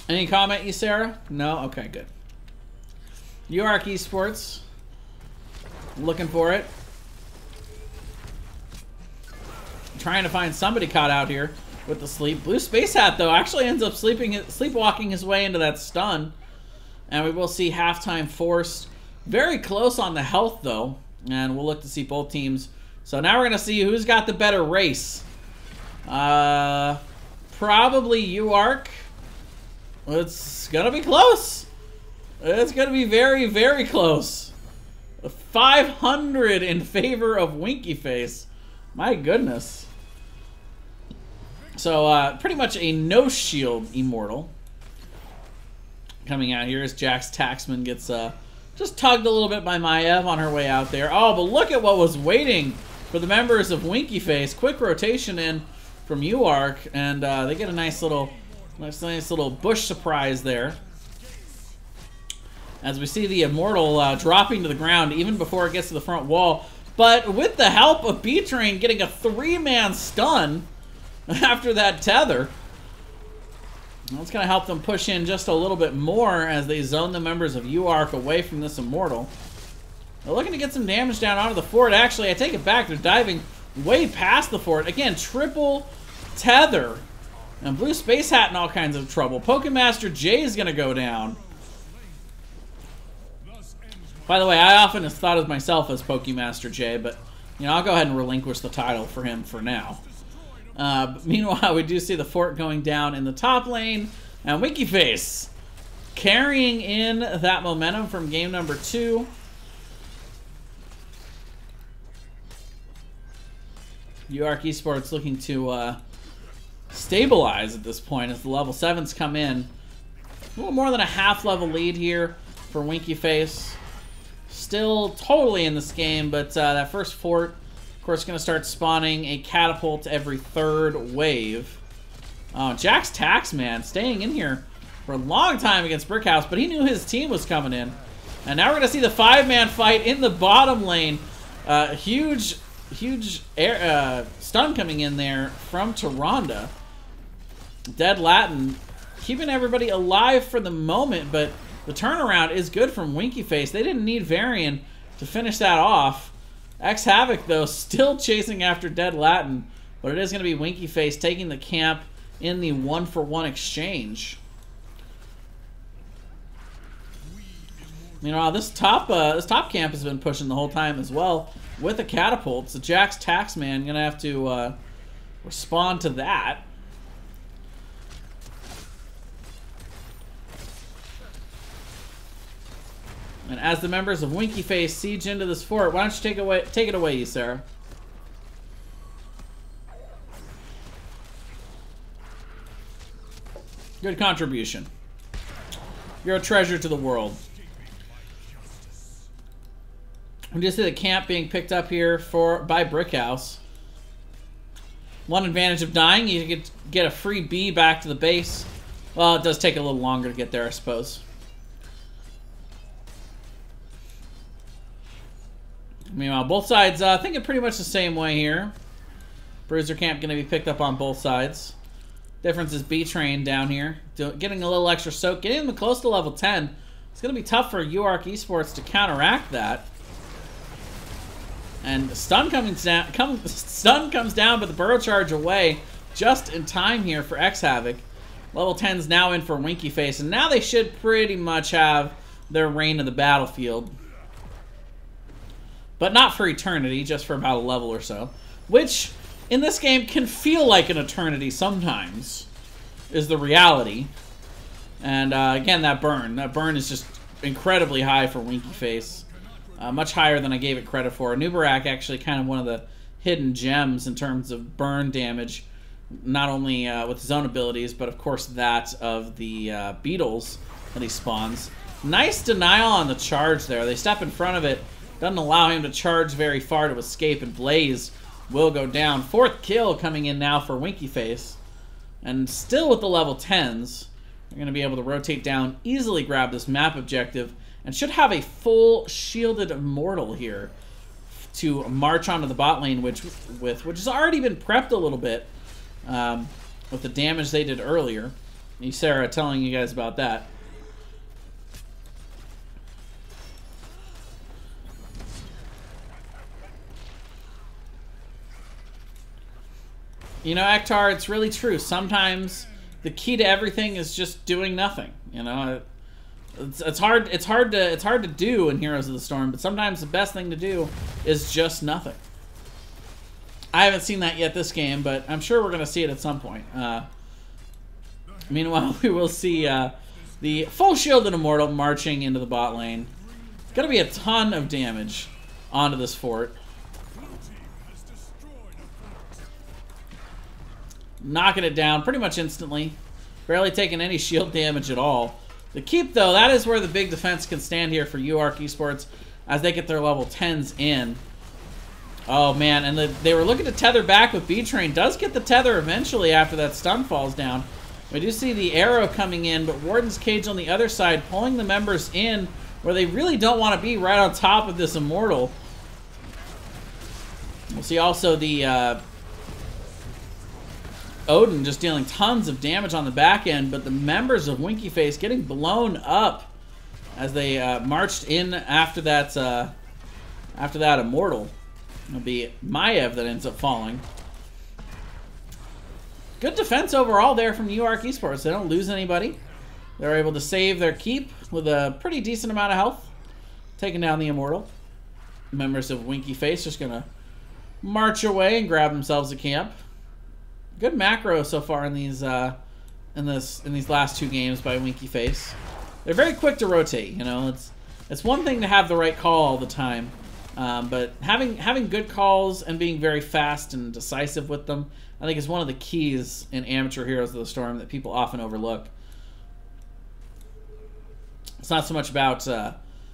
Any comment, Ysera? No? Okay, good. UARK Esports, looking for it. Trying to find somebody caught out here with the sleep. Blue Space Hat, though, actually ends up sleepwalking his way into that stun. And we will see halftime forced. Very close on the health, though. And we'll look to see both teams. So now we're going to see who's got the better race. Probably UARK. It's going to be close. It's going to be very, very close. 500 in favor of Winky Face. My goodness. So, pretty much a no-shield Immortal coming out here as Jax Taxman gets just tugged a little bit by Maiev on her way out there. Oh, but look at what was waiting for the members of Winky Face. Quick rotation in from UARK, and they get a nice little bush surprise there. As we see the Immortal dropping to the ground even before it gets to the front wall. But with the help of B-Train getting a 3-man stun after that tether, that's going to help them push in just a little bit more as they zone the members of UARK away from this Immortal. They're looking to get some damage down onto the fort. Actually, I take it back. They're diving way past the fort. Again, triple tether. And Blue Space Hat in all kinds of trouble. Pokemaster J is going to go down. By the way, I often have thought of myself as Pokemaster J, but you know, I'll go ahead and relinquish the title for him for now. But meanwhile, we do see the fort going down in the top lane, and Winky Face carrying in that momentum from game number 2. UARK Esports looking to stabilize at this point as the level 7s come in. A little more than a half level lead here for Winky Face. still totally in this game, but that first fort, of course, going to start spawning a catapult every third wave. Oh, Jack's Taxman staying in here for a long time against Brickhouse, but he knew his team was coming in. And now we're going to see the 5-man fight in the bottom lane. Huge air, stun coming in there from Tyrande. Dead Latin keeping everybody alive for the moment, but the turnaround is good from Winky Face. They didn't need Varian to finish that off. X Havoc, though, still chasing after Dead Latin, but it is going to be Winky Face taking the camp in the 1-for-1 exchange. Meanwhile, this top camp has been pushing the whole time as well with the catapults. So Jack's Taxman going to have to respond to that. And as the members of Winky Face siege into this fort, why don't you take it away, Sarah? Good contribution. You're a treasure to the world. We just see the camp being picked up here by Brickhouse. One advantage of dying, you get a free B back to the base. Well, it does take a little longer to get there, I suppose. Meanwhile, both sides thinking pretty much the same way here. Bruiser camp going to be picked up on both sides. Difference is B-Train down here. Getting a little extra soak. Getting them close to level 10. It's going to be tough for UARK Esports to counteract that. And stun comes down, but the Burrow Charge away just in time here for X Havoc. Level 10's now in for Winky Face, and now they should pretty much have their reign of the battlefield. But not for eternity, just for about a level or so. Which, in this game, can feel like an eternity sometimes, is the reality. And again, that burn. That burn is just incredibly high for Winky Face. Much higher than I gave it credit for. Nubarak actually kind of one of the hidden gems in terms of burn damage. Not only with his own abilities, but of course that of the beetles that he spawns. Nice denial on the charge there. They step in front of it. Doesn't allow him to charge very far to escape, and Blaze will go down. 4th kill coming in now for Winky Face. And still with the level 10s, they're going to be able to rotate down, easily grab this map objective, and should have a full shielded Immortal here to march onto the bot lane, which has already been prepped a little bit with the damage they did earlier. Sarah telling you guys about that. You know, Ektar, it's really true. Sometimes the key to everything is just doing nothing. You know, it's hard to do in Heroes of the Storm, but sometimes the best thing to do is just nothing. I haven't seen that yet this game, but I'm sure we're going to see it at some point. Meanwhile, we will see the full shielded Immortal marching into the bot lane. It's going to be a ton of damage onto this fort. Knocking it down pretty much instantly. Barely taking any shield damage at all. The keep, though, that is where the big defense can stand here for UARK Esports as they get their level 10s in. Oh, man, and they were looking to tether back with B-Train. Does get the tether eventually after that stun falls down. We do see the arrow coming in, but Warden's Cage on the other side pulling the members in where they really don't want to be, right on top of this Immortal. We'll see also the Odin just dealing tons of damage on the back end, but the members of Winky Face getting blown up as they marched in after that Immortal. It'll be Maev that ends up falling. Good defense overall there from UARK Esports. They don't lose anybody. They're able to save their keep with a pretty decent amount of health. Taking down the Immortal. Members of Winky Face just gonna march away and grab themselves a camp. Good macro so far in these last 2 games by Winky Face. They're very quick to rotate. You know, it's one thing to have the right call all the time, but having good calls and being very fast and decisive with them, I think, is one of the keys in amateur Heroes of the Storm that people often overlook. It's not so much about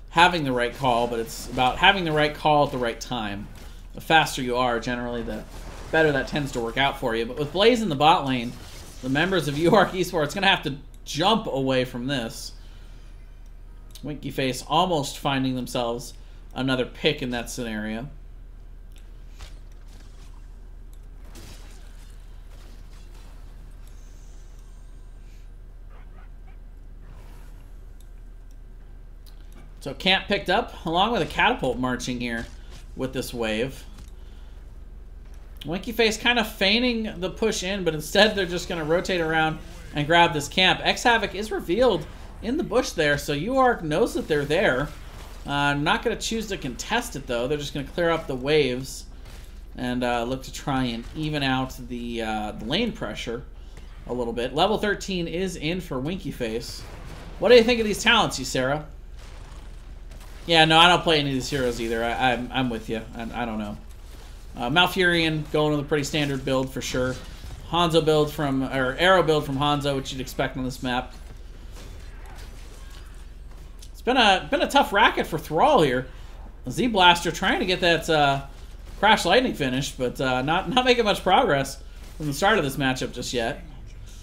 having the right call, but it's about having the right call at the right time. The faster you are, generally, the better that tends to work out for you. But with Blaze in the bot lane, the members of UARK Esports going to have to jump away from this. Winky Face almost finding themselves another pick in that scenario. So camp picked up, along with a catapult marching here with this wave. Winky Face kind of feigning the push in, but instead they're just going to rotate around and grab this camp. X-Havoc is revealed in the bush there, so UARK knows that they're there. Not going to choose to contest it, though. They're just going to clear up the waves and look to try and even out the lane pressure a little bit. Level 13 is in for Winky Face. What do you think of these talents, you Sarah? Yeah, no, I don't play any of these heroes either. I'm with you. I don't know. Malfurion going with a pretty standard build for sure. Hanzo build from, or Arrow build from Hanzo, which you'd expect on this map. It's been a tough racket for Thrall here. Z Blaster trying to get that Crash Lightning finished, but not making much progress from the start of this matchup just yet.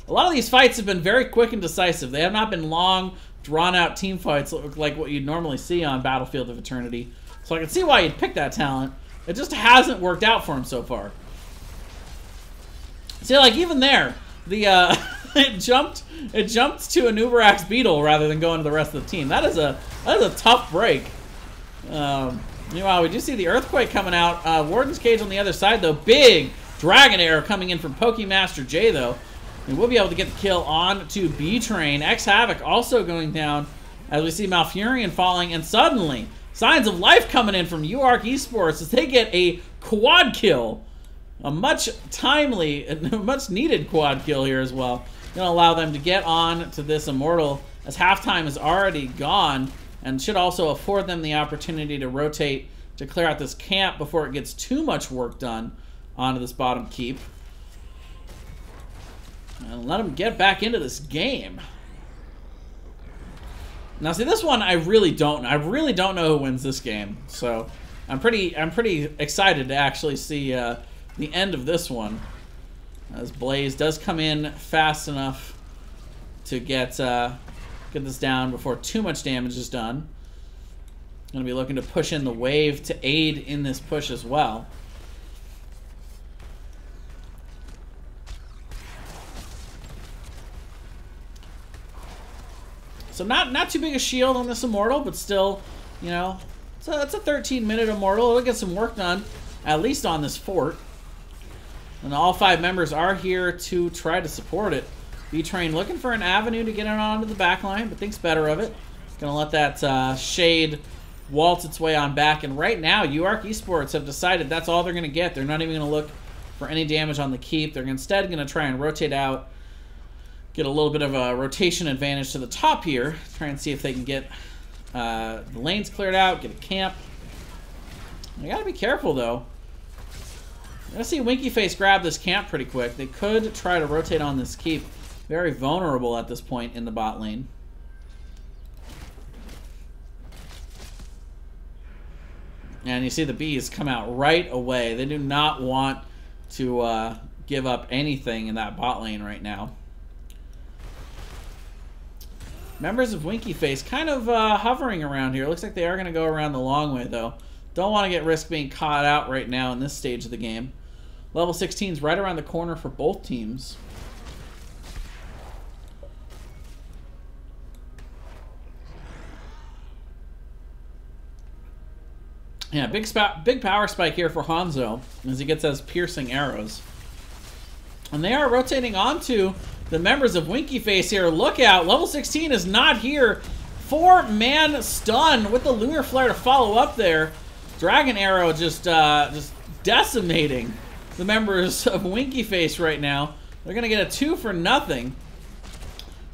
A lot of these fights have been very quick and decisive. They have not been long, drawn-out team fights like what you'd normally see on Battlefield of Eternity. So I can see why you'd pick that talent. It just hasn't worked out for him so far. See, like even there, the it jumped to a Nubarak's Beetle rather than going to the rest of the team. That is a tough break. Meanwhile, we do see the Earthquake coming out. Warden's Cage on the other side though. Big Dragon Arrow coming in from Pokemaster J though. And we'll be able to get the kill on to B-Train. X-Havoc also going down as we see Malfurion falling, and suddenly Signs of Life coming in from UARK Esports as they get a quad kill. A much timely, much needed quad kill here as well. Going to allow them to get on to this Immortal as halftime is already gone, and should also afford them the opportunity to rotate to clear out this camp before it gets too much work done onto this bottom keep. And let them get back into this game. Now, see, this one I really don't know who wins this game. So I'm pretty excited to actually see the end of this one, as Blaze does come in fast enough to get this down before too much damage is done. Going to be looking to push in the wave to aid in this push as well. So not too big a shield on this Immortal, but still, you know, it's a 13-minute Immortal. It'll get some work done, at least on this fort. And all 5 members are here to try to support it. B-Train looking for an avenue to get it onto the back line, but thinks better of it. Gonna let that Shade waltz its way on back. And right now, UARK Esports have decided that's all they're gonna get. They're not even gonna look for any damage on the keep. They're instead gonna try and rotate out, get a little bit of a rotation advantage to the top here. Try and see if they can get the lanes cleared out, get a camp. You gotta be careful though. You're gonna see Winky Face grab this camp pretty quick. They could try to rotate on this keep. Very vulnerable at this point in the bot lane. And you see the bees come out right away. They do not want to give up anything in that bot lane right now. Members of Winky Face kind of hovering around here. Looks like they are going to go around the long way, though. Don't want to get risk being caught out right now in this stage of the game. Level 16 is right around the corner for both teams. Yeah, big power spike here for Hanzo as he gets those piercing arrows. And they are rotating onto the members of Winky Face here. Look out, level 16 is not here. 4-man stun with the Lunar Flare to follow up there. Dragon Arrow just decimating the members of Winky Face right now. They're going to get a 2 for nothing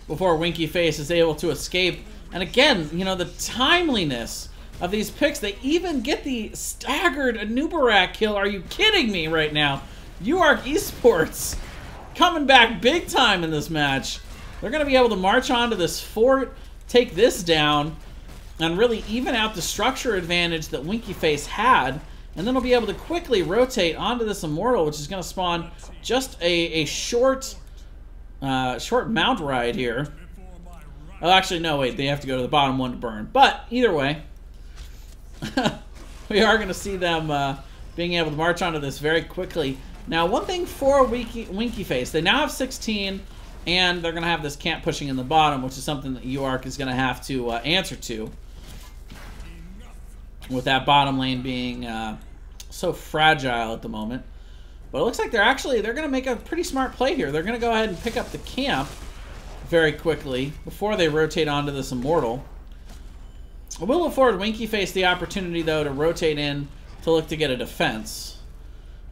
before Winky Face is able to escape. And again, you know, the timeliness of these picks. They even get the staggered Nubarak kill. Are you kidding me right now? UARK Esports coming back big time in this match. They're going to be able to march onto this fort, take this down, and really even out the structure advantage that Winky Face had, and then he'll be able to quickly rotate onto this Immortal, which is going to spawn just a short mount ride here. Oh, actually, no, wait, they have to go to the bottom one to burn. But either way, we are going to see them being able to march onto this very quickly. Now, one thing for Winky Face, they now have 16, and they're going to have this camp pushing in the bottom, which is something that UARK is going to have to answer to, with that bottom lane being so fragile at the moment. But it looks like they're going to make a pretty smart play here. They're going to go ahead and pick up the camp very quickly before they rotate onto this Immortal. I will afford Winky Face the opportunity, though, to rotate in to look to get a defense.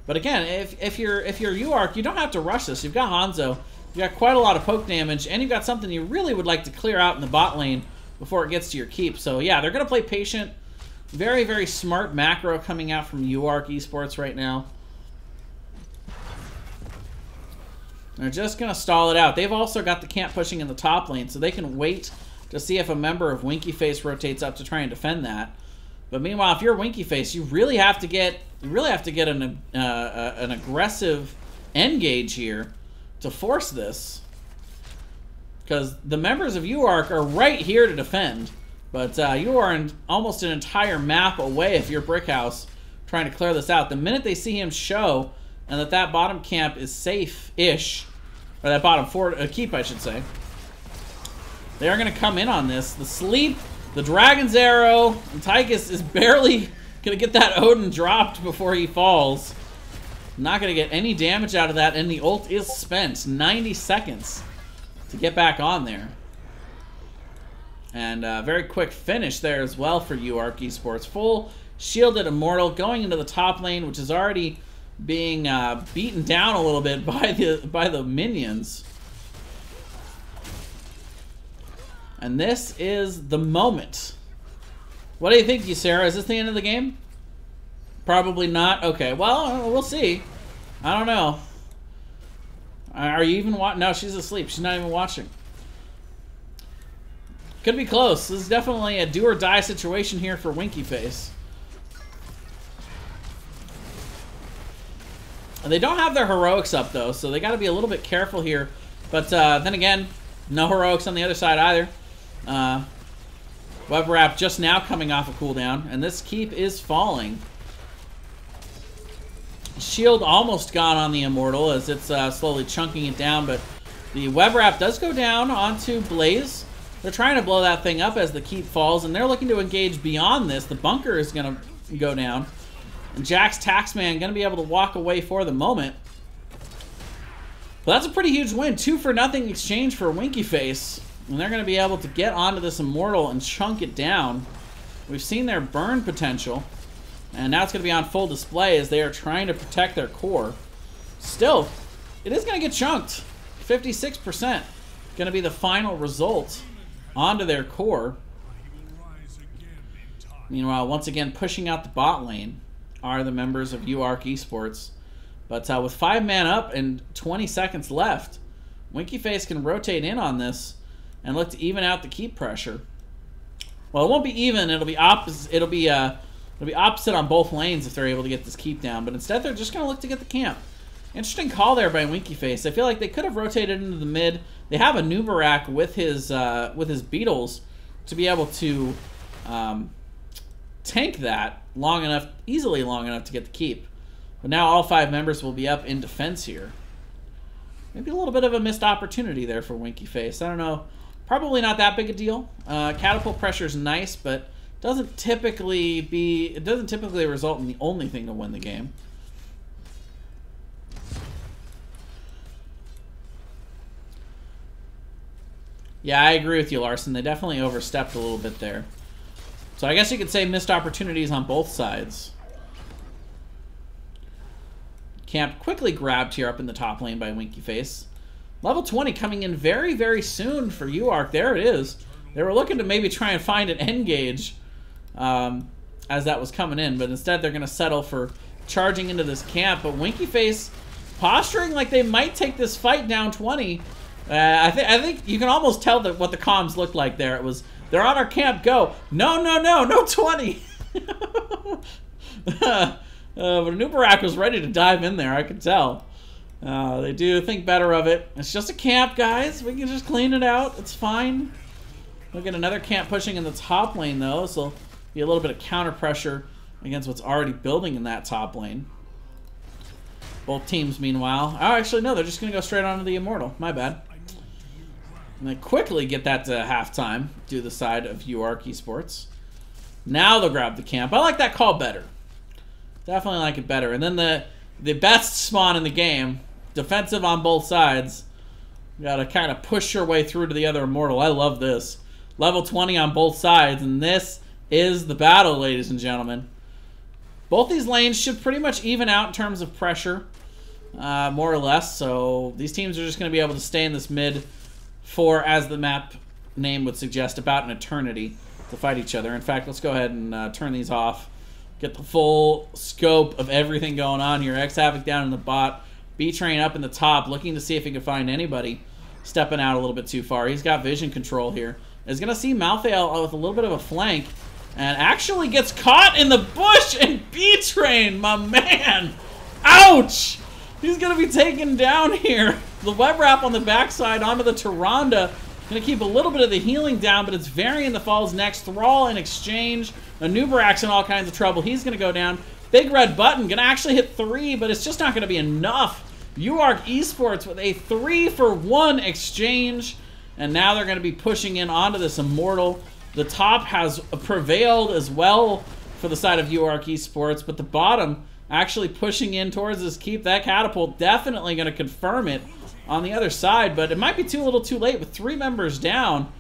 But again, if you're UARK, you don't have to rush this. You've got Hanzo, you've got quite a lot of poke damage, and you've got something you really would like to clear out in the bot lane before it gets to your keep. So yeah, they're going to play patient. Very, very smart macro coming out from UARK Esports right now. They're just going to stall it out. They've also got the camp pushing in the top lane, so they can wait to see if a member of Winky Face rotates up to try and defend that. But meanwhile, if you're Winky Face, you really have to get an aggressive engage here to force this, because the members of UARK are right here to defend, but you are almost an entire map away if you're Brickhouse trying to clear this out. The minute they see him show and that bottom camp is safe-ish, or that bottom keep, I should say, they are going to come in on this. The sleep, the Dragon's Arrow, and Tychus is barely going to get that Odin dropped before he falls. Not going to get any damage out of that, and the ult is spent. 90 seconds to get back on there. And very quick finish there as well for UARK Esports. Full shielded Immortal going into the top lane, which is already being beaten down a little bit by the minions. And this is the moment. What do you think, Sarah? Is this the end of the game? Probably not. Okay, well, we'll see. I don't know. Are you even watching? No, she's asleep. She's not even watching. Could be close. This is definitely a do or die situation here for Winky Face. They don't have their heroics up, though, so they got to be a little bit careful here. But then again, no heroics on the other side either. Web Wrap just now coming off a cooldown, and this keep is falling. Shield almost gone on the Immortal as it's slowly chunking it down, but the Web Wrap does go down onto Blaze. They're trying to blow that thing up as the keep falls, and they're looking to engage beyond this. The bunker is going to go down, and Jack's Taxman going to be able to walk away for the moment. But that's a pretty huge win. 2-for-0 exchange for Winky Face. And they're going to be able to get onto this Immortal and chunk it down. We've seen their burn potential. And now it's going to be on full display as they are trying to protect their core. Still, it is going to get chunked. 56% going to be the final result onto their core. Meanwhile, once again, pushing out the bot lane are the members of UARK Esports. But with 5 man up and 20 seconds left, Winky Face can rotate in on this and look to even out the keep pressure. Well, it won't be even. It'll be opposite. It'll be opposite on both lanes if they're able to get this keep down. But instead, they're just going to look to get the camp. Interesting call there by Winky Face. I feel like they could have rotated into the mid. They have a Nubarak with his Beetles to be able to tank that easily long enough to get the keep. But now all 5 members will be up in defense here. Maybe a little bit of a missed opportunity there for Winky Face. I don't know. Probably not that big a deal. Catapult pressure is nice, but it doesn't typically result in the only thing to win the game. Yeah, I agree with you, Larson. They definitely overstepped a little bit there. So I guess you could say missed opportunities on both sides. Camp quickly grabbed here up in the top lane by Winky Face. Level 20 coming in very, very soon for UARK. There it is. They were looking to maybe try and find an engage as that was coming in, but instead they're going to settle for charging into this camp. But Winky Face posturing like they might take this fight down 20. I think you can almost tell that what the comms looked like there. It was They're on our camp. Go. No, no, no. No 20. But UARK was ready to dive in there. I could tell. They do think better of it. It's just a camp, guys. We can just clean it out. It's fine. We'll get another camp pushing in the top lane, though. So there'll be a little bit of counter pressure against what's already building in that top lane. Both teams, meanwhile. Oh, actually, no. They're just going to go straight onto the Immortal. My bad. And they quickly get that to halftime to the side of UARK Esports. Now they'll grab the camp. I like that call better. Definitely like it better. And then the best spawn in the game, defensive on both sides. You got to kind of push your way through to the other Immortal. I love this. Level 20 on both sides, and this is the battle, ladies and gentlemen. Both these lanes should pretty much even out in terms of pressure, more or less. So these teams are just going to be able to stay in this mid for, as the map name would suggest, about an eternity to fight each other. In fact, let's go ahead and turn these off. Get the full scope of everything going on here. X-Havoc down in the bot. B-Train up in the top, looking to see if he can find anybody stepping out a little bit too far. He's got vision control here. Is going to see Malthael with a little bit of a flank. And actually gets caught in the bush. And B-Train, my man. Ouch! He's going to be taken down here. The web wrap on the backside onto the Tyrande. Going to keep a little bit of the healing down, but it's Varian that falls next. Thrall in exchange. UARK's in all kinds of trouble. He's going to go down. Big red button. Going to actually hit 3, but it's just not going to be enough. UARK Esports with a 3-for-1 exchange. And now they're going to be pushing in onto this Immortal. The top has prevailed as well for the side of UARK Esports, but the bottom actually pushing in towards this keep. That catapult definitely going to confirm it on the other side, but it might be a little too late with 3 members down.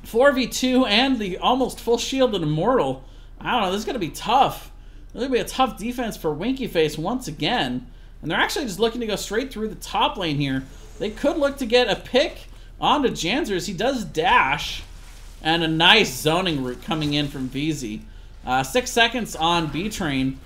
4v2 and the almost full shielded Immortal. I don't know, this is going to be tough. This is going to be a tough defense for Winky Face once again. And they're actually just looking to go straight through the top lane here. They could look to get a pick onto Janzers. He does dash. And a nice zoning route coming in from VZ. 6 seconds on B-Train.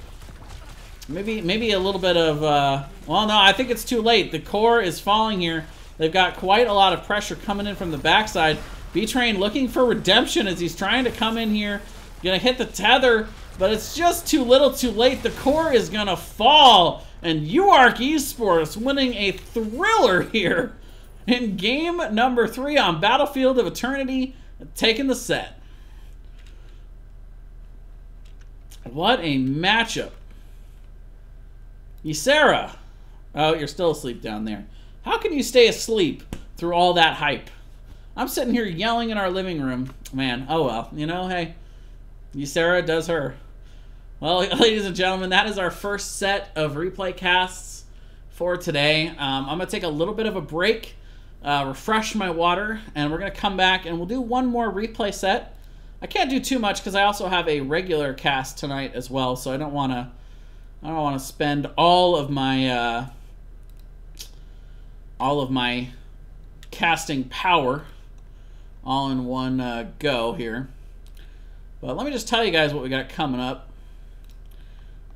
Maybe a little bit of... well, no, I think it's too late. The core is falling here. They've got quite a lot of pressure coming in from the backside. B-Train looking for redemption as he's trying to come in here. Gonna hit the tether, but it's just too little too late. The core is gonna fall. And UARK Esports winning a thriller here in game number 3 on Battlefield of Eternity. Taking the set. What a matchup. Ysera. Oh, you're still asleep down there. How can you stay asleep through all that hype? I'm sitting here yelling in our living room. Man, oh well. You know, hey. Ysera does her. Well, ladies and gentlemen, that is our first set of replay casts for today. I'm going to take a little bit of a break. Refresh my water, and we're going to come back and we'll do one more replay set. I can't do too much because I also have a regular cast tonight as well, so I don't want to spend all of my casting power all in one go here. But let me just tell you guys what we got coming up.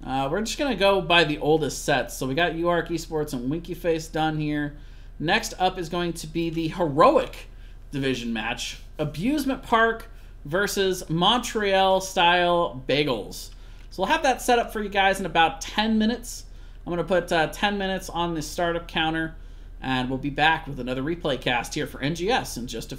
We're just going to go by the oldest sets. So we got UARK Esports and Winky Face done here. Next up is going to be the Heroic Division match. Abusement Park versus Montreal-style Bagels. So we'll have that set up for you guys in about 10 minutes. I'm going to put 10 minutes on the startup counter, and we'll be back with another replay cast here for NGS in just a few.